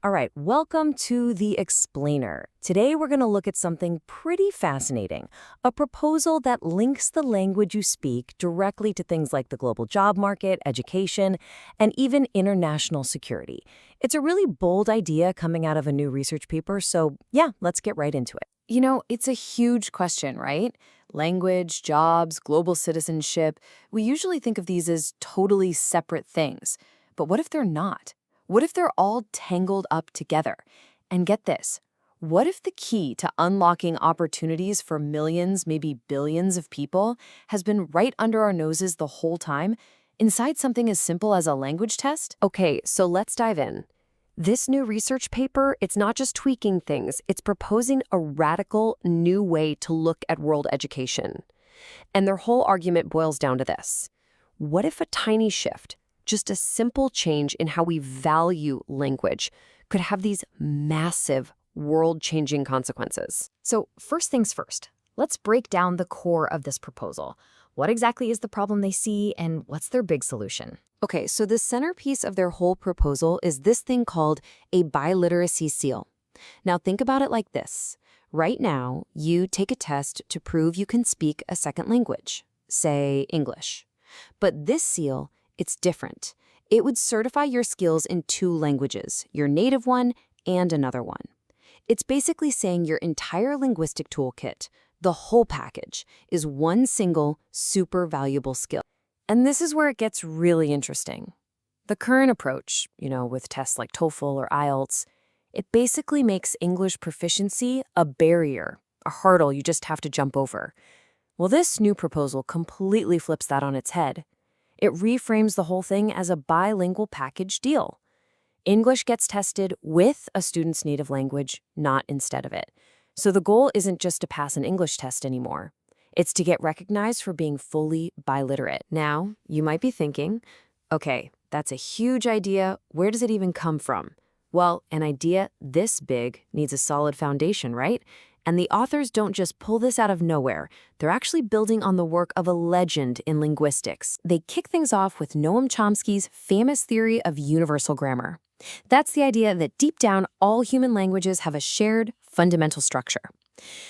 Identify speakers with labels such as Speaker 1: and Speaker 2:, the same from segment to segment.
Speaker 1: All right, welcome to The Explainer. Today we're going to look at something pretty fascinating, a proposal that links the language you speak directly to things like the global job market, education, and even international security. It's a really bold idea coming out of a new research paper, so yeah, let's get right into it.
Speaker 2: You know, it's a huge question, right? Language, jobs, global citizenship. We usually think of these as totally separate things. But what if they're not? What if they're all tangled up together? And get this, what if the key to unlocking opportunities for millions, maybe billions of people has been right under our noses the whole time, inside something as simple as a language test?
Speaker 3: Okay, so let's dive in. This new research paper, it's not just tweaking things, it's proposing a radical new way to look at world education. And their whole argument boils down to this. What if a tiny shift, just a simple change in how we value language, could have these massive world-changing consequences?
Speaker 2: So first things first, let's break down the core of this proposal. What exactly is the problem they see, and what's their big solution?
Speaker 3: Okay, so the centerpiece of their whole proposal is this thing called a biliteracy seal. Now think about it like this. Right now, you take a test to prove you can speak a second language, say English. But this seal, it's different. It would certify your skills in two languages, your native one and another one. It's basically saying your entire linguistic toolkit, the whole package, is one single, super valuable skill. And this is where it gets really interesting. The current approach, with tests like TOEFL or IELTS, it basically makes English proficiency a barrier, a hurdle you just have to jump over. Well, this new proposal completely flips that on its head. It reframes the whole thing as a bilingual package deal. English gets tested with a student's native language, not instead of it. So the goal isn't just to pass an English test anymore. It's to get recognized for being fully biliterate. Now, you might be thinking, okay, that's a huge idea. Where does it even come from? Well, an idea this big needs a solid foundation, right? And the authors don't just pull this out of nowhere. They're actually building on the work of a legend in linguistics. They kick things off with Noam Chomsky's famous theory of universal grammar. That's the idea that deep down, all human languages have a shared, fundamental structure.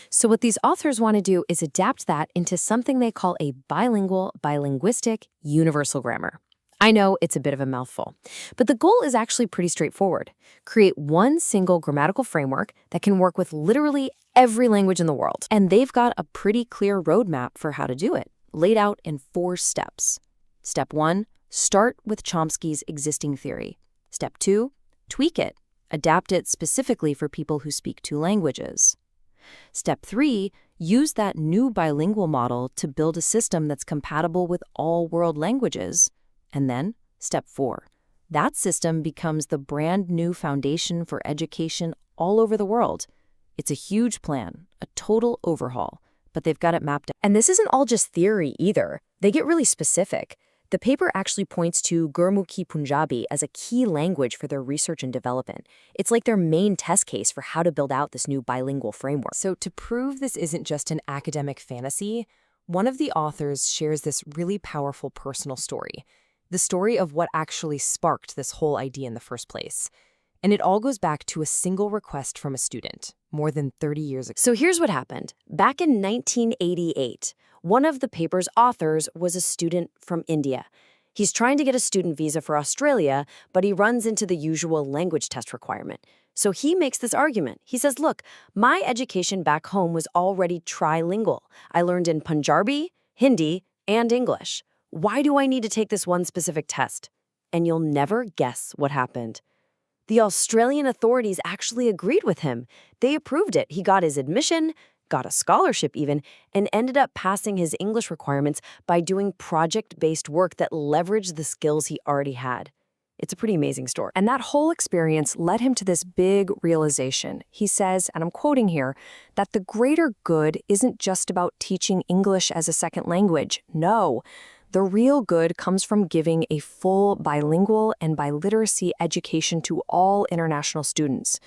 Speaker 3: So what these authors want to do is adapt that into something they call a bilingual-bilinguistic universal grammar. I know it's a bit of a mouthful, but the goal is actually pretty straightforward. Create one single grammatical framework that can work with literally every language in the world. And they've got a pretty clear roadmap for how to do it, laid out in 4 steps. Step 1, start with Chomsky's existing theory. Step 2, tweak it, adapt it specifically for people who speak 2 languages. Step 3, use that new bilingual model to build a system that's compatible with all world languages. And then, step 4, that system becomes the brand new foundation for education all over the world. It's a huge plan, a total overhaul, but they've got it mapped out.
Speaker 2: And this isn't all just theory either. They get really specific. The paper actually points to Gurmukhi Punjabi as a key language for their research and development. It's like their main test case for how to build out this new bilingual framework.
Speaker 1: So to prove this isn't just an academic fantasy, one of the authors shares this really powerful personal story. The story of what actually sparked this whole idea in the first place. And it all goes back to a single request from a student, more than 30 years ago.
Speaker 3: So here's what happened. Back in 1988, one of the paper's authors was a student from India. He's trying to get a student visa for Australia, but he runs into the usual language test requirement. So he makes this argument. He says, look, my education back home was already trilingual. I learned in Punjabi, Hindi, and English. Why do I need to take this one specific test? And you'll never guess what happened. The Australian authorities actually agreed with him. They approved it. He got his admission, got a scholarship even, and ended up passing his English requirements by doing project-based work that leveraged the skills he already had. It's a pretty amazing story.
Speaker 1: And that whole experience led him to this big realization. He says, and I'm quoting here, that the greater good isn't just about teaching English as a second language. No. The real good comes from giving a full bilingual and biliteracy education to all international students.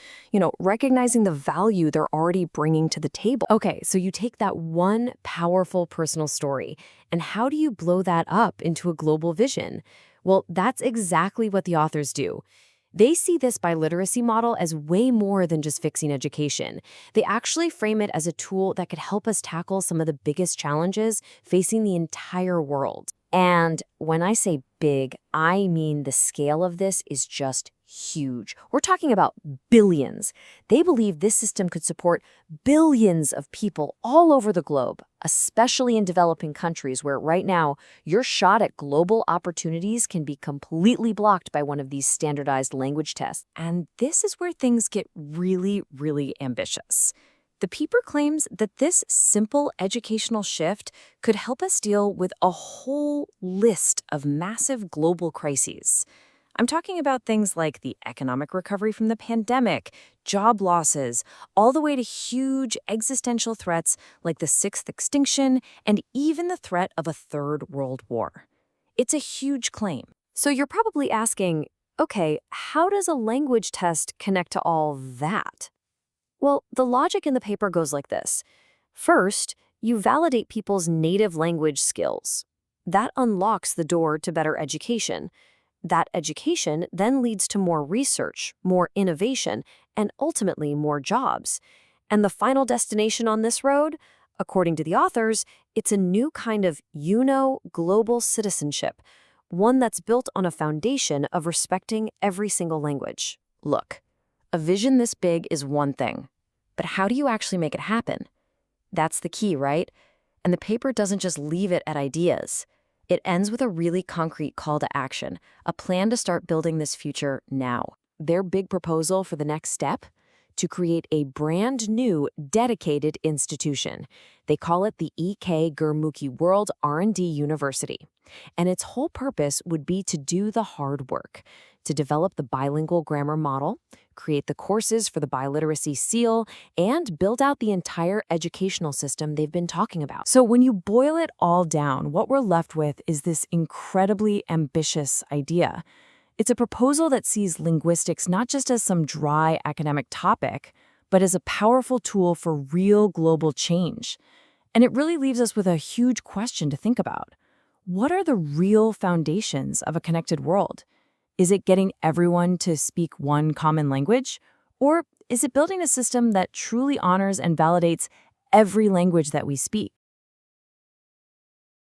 Speaker 1: Recognizing the value they're already bringing to the table.
Speaker 3: Okay, so you take that one powerful personal story, and how do you blow that up into a global vision? Well, that's exactly what the authors do. They see this biliteracy model as way more than just fixing education. They actually frame it as a tool that could help us tackle some of the biggest challenges facing the entire world. And when I say big, I mean the scale of this is just huge. We're talking about billions. They believe this system could support billions of people all over the globe, especially in developing countries where right now your shot at global opportunities can be completely blocked by one of these standardized language tests.
Speaker 1: And this is where things get really, really ambitious. The paper claims that this simple educational shift could help us deal with a whole list of massive global crises. I'm talking about things like the economic recovery from the pandemic, job losses, all the way to huge existential threats like the sixth extinction and even the threat of a third world war. It's a huge claim.
Speaker 3: So you're probably asking, okay, how does a language test connect to all that? Well, the logic in the paper goes like this. First, you validate people's native language skills. That unlocks the door to better education. That education then leads to more research, more innovation, and ultimately more jobs. And the final destination on this road, according to the authors, it's a new kind of global citizenship, one that's built on a foundation of respecting every single language.
Speaker 2: Look, a vision this big is one thing, but how do you actually make it happen? That's the key, right? And the paper doesn't just leave it at ideas. It ends with a really concrete call to action, a plan to start building this future now.
Speaker 3: Their big proposal for the next step? To create a brand new, dedicated institution. They call it the E.K. Gurmukhi World R&D University. And its whole purpose would be to do the hard work, to develop the bilingual grammar model, create the courses for the biliteracy seal, and build out the entire educational system they've been talking about.
Speaker 1: So when you boil it all down, what we're left with is this incredibly ambitious idea. It's a proposal that sees linguistics not just as some dry academic topic, but as a powerful tool for real global change. And it really leaves us with a huge question to think about. What are the real foundations of a connected world? Is it getting everyone to speak one common language? Or is it building a system that truly honors and validates every language that we speak?